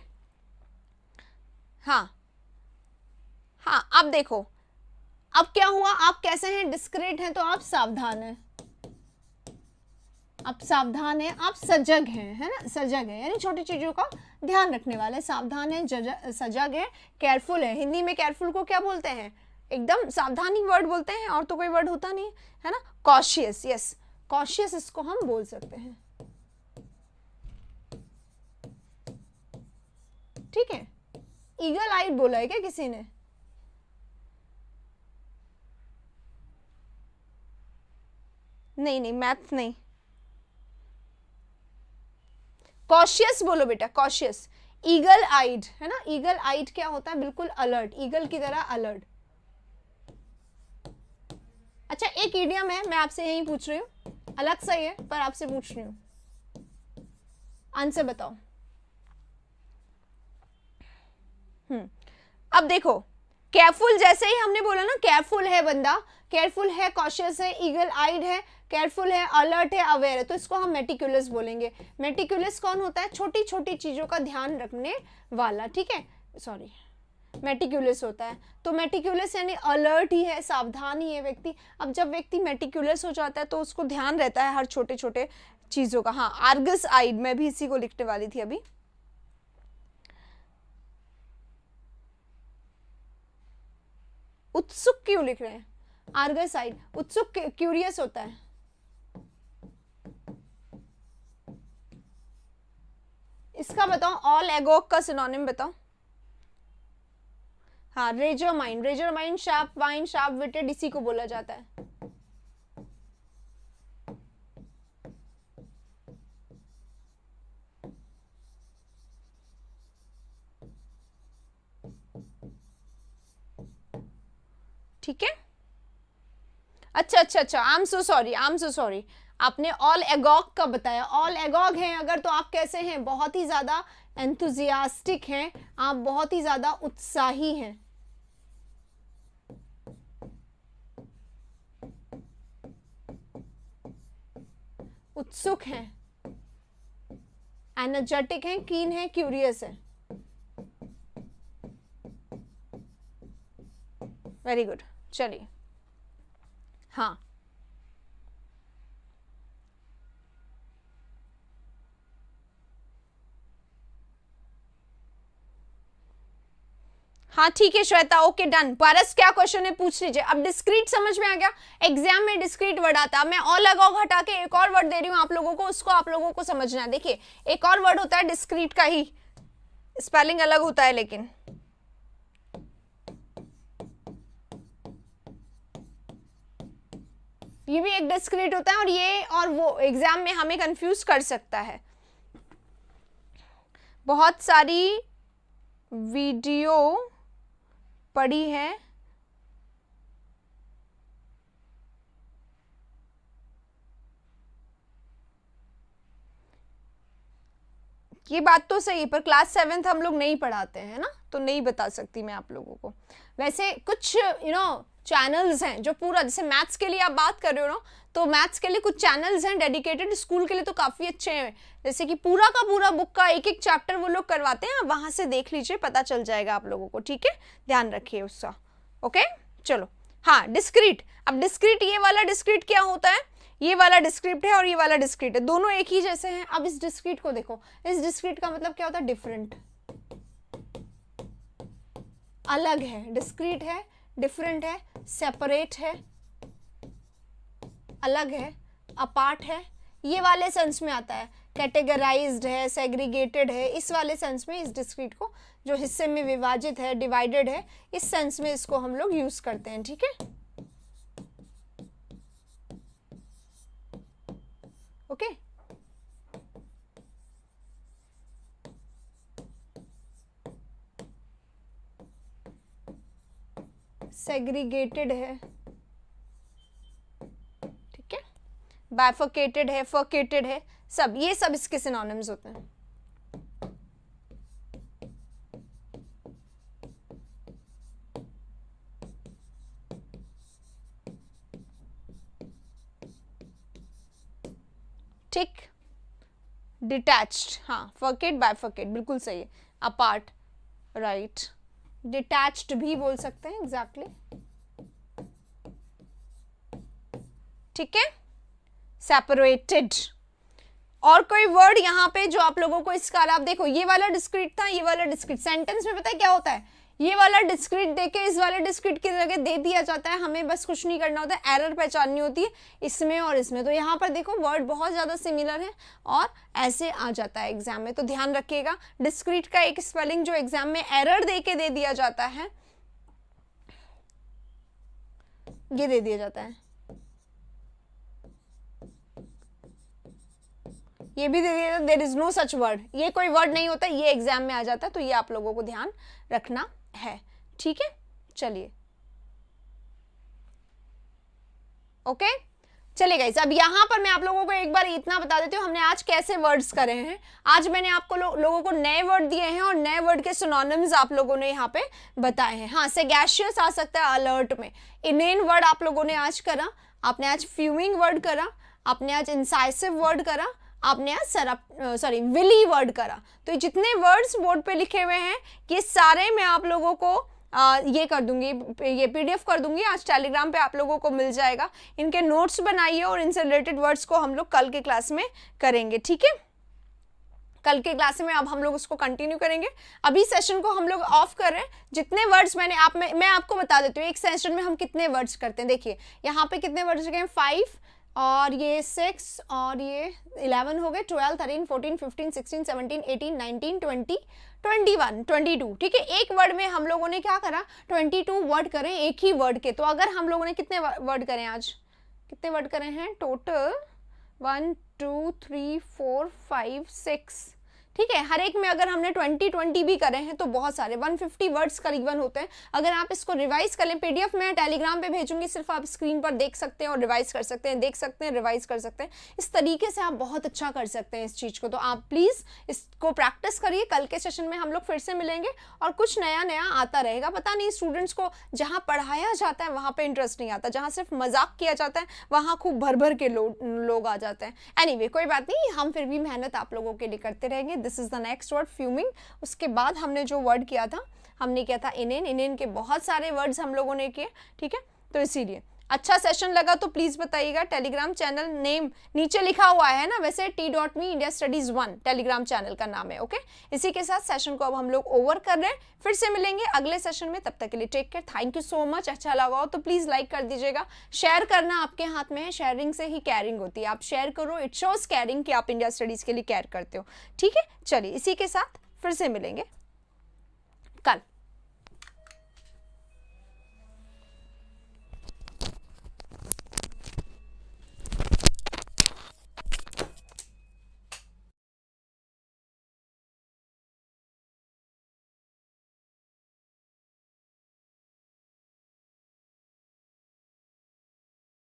हाँ, अब देखो, अब क्या हुआ? आप कैसे हैं? डिस्क्रीट हैं तो आप सावधान हैं, आप सावधान हैं, आप सजग हैं, है ना। सजग है यानी छोटी चीजों का ध्यान रखने वाले, सावधान है, सजग है, केयरफुल है। हिंदी में केयरफुल को क्या बोलते हैं? एकदम सावधानी वर्ड बोलते हैं, और तो कोई वर्ड होता नहीं है ना। कॉशियस, यस, कॉशियस इसको हम बोल सकते हैं, ठीक है। ईगल आइड बोला है क्या किसी ने? नहीं, मैथ नहीं, कॉशियस बोलो बेटा, कॉशियस। ईगल आइड है ना, ईगल आइड क्या होता है? बिल्कुल अलर्ट, ईगल की तरह अलर्ट। अच्छा, एक इडियम है, मैं आपसे यही पूछ रही हूँ, अलग सा ही है पर आपसे पूछ रही हूँ, आंसर बताओ। अब देखो, केयरफुल जैसे ही हमने बोला ना, केयरफुल है बंदा, केयरफुल है, कॉशियस है, ईगल आइड है, केयरफुल है, अलर्ट है, अवेयर है, तो इसको हम मेटिकुलस बोलेंगे। मेटिकुलस कौन होता है? छोटी छोटी चीजों का ध्यान रखने वाला, ठीक है। सॉरी, मेटिकुलस होता है। तो मेटिकुलस यानी अलर्ट ही है, सावधान ही है व्यक्ति। अब जब व्यक्ति मेटिकुलस हो जाता है तो उसको ध्यान रहता है हर छोटे छोटे चीजों का। हाँ, आर्गस आइड, मैं भी इसी को लिखने वाली थी अभी। उत्सुक क्यों लिख रहे हैं? आर्गस आइड, उत्सुक, क्यूरियस होता है। इसका बताओ, ऑल एगोक का सिनोनिम बताओ। हाँ, razor mind, razor mind, sharp mind, sharp witted, इसी को बोला जाता है। ठीक है। अच्छा, आई एम सो सॉरी, आपने ऑल एगॉग का बताया। ऑल एगॉग हैं अगर, तो आप कैसे हैं? बहुत ही ज्यादा एंथुजियास्टिक हैं, आप बहुत ही ज्यादा उत्साही हैं, उत्सुक हैं, एनर्जेटिक हैं, कीन हैं, क्यूरियस हैं। वेरी गुड, चलिए। हाँ, ठीक है श्वेता, ओके डन। पारस क्या क्वेश्चन है पूछ लीजिए। अब डिस्क्रीट समझ में आ गया, एग्जाम में डिस्क्रीट वर्ड आता है। मैं ऑल एगॉग हटा के एक और वर्ड दे रही हूं आप लोगों को, उसको आप लोगों को समझना है। देखिए, एक और वर्ड होता है डिस्क्रीट का ही, स्पेलिंग अलग होता है लेकिन। ये भी एक डिस्क्रीट होता है, और ये और वो एग्जाम में हमें कंफ्यूज कर सकता है। बहुत सारी वीडियो पड़ी है, ये बात तो सही है, पर क्लास 7th हम लोग नहीं पढ़ाते हैं ना, तो नहीं बता सकती मैं आप लोगों को। वैसे कुछ चैनल्स हैं जो पूरा, जैसे मैथ्स के लिए आप बात कर रहे हो ना, तो मैथ्स के लिए कुछ चैनल्स हैं डेडिकेटेड, स्कूल के लिए तो काफ़ी अच्छे हैं। जैसे कि पूरा का पूरा बुक का एक एक चैप्टर वो लोग करवाते हैं, वहाँ से देख लीजिए, पता चल जाएगा आप लोगों को, ठीक है। ध्यान रखिए उसका, ओके। चलो हाँ डिस्क्रीट। अब डिस्क्रीट, ये वाला डिस्क्रीट क्या होता है, ये वाला डिस्क्रीट है और ये वाला डिस्क्रीट है, दोनों एक ही जैसे हैं। अब इस डिस्क्रीट को देखो, इस डिस्क्रीट का मतलब क्या होता है, डिफरेंट, अलग है, डिस्क्रीट है, डिफरेंट है, सेपरेट है, अलग है, अपार्ट है, ये वाले सेंस में आता है। कैटेगराइज्ड है, सेग्रीगेटेड है, इस वाले सेंस में इस डिस्क्रीट को, जो हिस्से में विभाजित है, डिवाइडेड है, इस सेंस में इसको हम लोग यूज करते हैं। ठीक है, ओके। सेग्रीगेटेड है, ठीक है, बाइफर्केटेड है, फर्केटेड है, सब ये सब इसके सिनोनिम्स होते हैं। ठीक, डिटैच्ड, हाँ, फर्केट, बाइफर्केट, बिल्कुल सही है। अपार्ट, राइट, डिटैच्ड भी बोल सकते हैं, एग्जैक्टली, ठीक है, सेपरेटेड। और कोई वर्ड यहाँ पे जो आप लोगों को इसका, आप देखो ये वाला डिस्क्रीट था, ये वाला डिस्क्रीट, सेंटेंस में पता है क्या होता है, ये वाला डिस्क्रीट देके इस वाले डिस्क्रीट की जगह दे दिया जाता है, हमें बस कुछ नहीं करना होता है, एरर पहचाननी होती है इसमें और इसमें। तो यहाँ पर देखो वर्ड बहुत ज़्यादा सिमिलर है और ऐसे आ जाता है एग्जाम में, तो ध्यान रखिएगा। डिस्क्रीट का एक स्पेलिंग जो एग्जाम में एरर दे के दे दिया जाता है, ये दे दिया जाता है, ये भी दे दिया, there is no such word, ये कोई वर्ड नहीं होता, ये एग्जाम में आ जाता है, तो ये आप लोगों को ध्यान रखना है। ठीक है, चलिए, ओके, चलिए गाइस। अब यहाँ पर मैं आप लोगों को एक बार इतना बता देती हूँ, हमने आज कैसे वर्ड्स करे हैं। आज मैंने आपको लोगों को नए वर्ड दिए हैं और नए वर्ड के सिनोनिम्स आप लोगों ने यहाँ पे बताए हैं। हाँ, सेगैशियस आ सकता है अलर्ट में, इनेन वर्ड आप लोगों ने आज करा, आपने आज फ्यूमिंग वर्ड करा, आपने आज इंसाइसिव वर्ड करा, आपने आज विली वर्ड करा। तो जितने वर्ड्स बोर्ड पे लिखे हुए हैं ये सारे मैं आप लोगों को ये कर दूंगी, ये पीडीएफ कर दूंगी, आज टेलीग्राम पे आप लोगों को मिल जाएगा। इनके नोट्स बनाइए और इनसे रिलेटेड वर्ड्स को हम लोग कल के क्लास में करेंगे। ठीक है, कल के क्लास में अब हम लोग उसको कंटिन्यू करेंगे। अभी सेशन को हम लोग ऑफ कर रहे हैं। जितने वर्ड्स मैं आपको बता देती हूँ एक सेशन में हम कितने वर्ड्स करते हैं। देखिए यहाँ पे कितने वर्ड्स गए, 5 और ये 6 और ये 11 हो गए, 12, 13, 14, 15, 16, 17, 18, 19, 20, 21, 22। ठीक है, एक वर्ड में हम लोगों ने क्या करा, 22 वर्ड करें एक ही वर्ड के। तो अगर हम लोगों ने कितने वर्ड करें, आज कितने वर्ड करें हैं टोटल, 1 2 3 4 5 6, ठीक है। हर एक में अगर हमने 20 भी करे हैं तो बहुत सारे 150 वर्ड्स करीबन होते हैं। अगर आप इसको रिवाइज कर लें, पीडीएफ मैं टेलीग्राम पे भेजूंगी, सिर्फ आप स्क्रीन पर देख सकते हैं और रिवाइज कर सकते हैं, देख सकते हैं, रिवाइज कर सकते हैं। इस तरीके से आप बहुत अच्छा कर सकते हैं इस चीज़ को। तो आप प्लीज़ इसको प्रैक्टिस करिए। कल के सेशन में हम लोग फिर से मिलेंगे और कुछ नया नया आता रहेगा। पता नहीं स्टूडेंट्स को जहाँ पढ़ाया जाता है वहाँ पर इंटरेस्ट नहीं आता, जहाँ सिर्फ मजाक किया जाता है वहाँ खूब भर भर के लोग आ जाते हैं। एनीवे, कोई बात नहीं, हम फिर भी मेहनत आप लोगों के लिए करते रहेंगे। This is the next word, fuming. उसके बाद हमने जो वर्ड किया था, हमने किया था इनेन। इनेन के बहुत सारे वर्ड्स हम लोगों ने किए, ठीक है। तो इसीलिए अच्छा सेशन लगा तो प्लीज बताइएगा। टेलीग्राम चैनल नेम नीचे लिखा हुआ है ना, वैसे t.me India Studies 1 Telegram channel का नाम है, ओके। इसी के साथ सेशन को अब हम लोग ओवर कर रहे हैं। फिर से मिलेंगे अगले सेशन में, तब तक के लिए take care, thank you so much. अच्छा लगा हो तो प्लीज लाइक कर दीजिएगा। शेयर करना आपके हाथ में है, शेयरिंग से ही केयरिंग होती है। आप शेयर करो, इट शोज केयरिंग कि आप इंडिया स्टडीज के लिए केयर करते हो, ठीक है। चलिए, इसी के साथ फिर से मिलेंगे कल।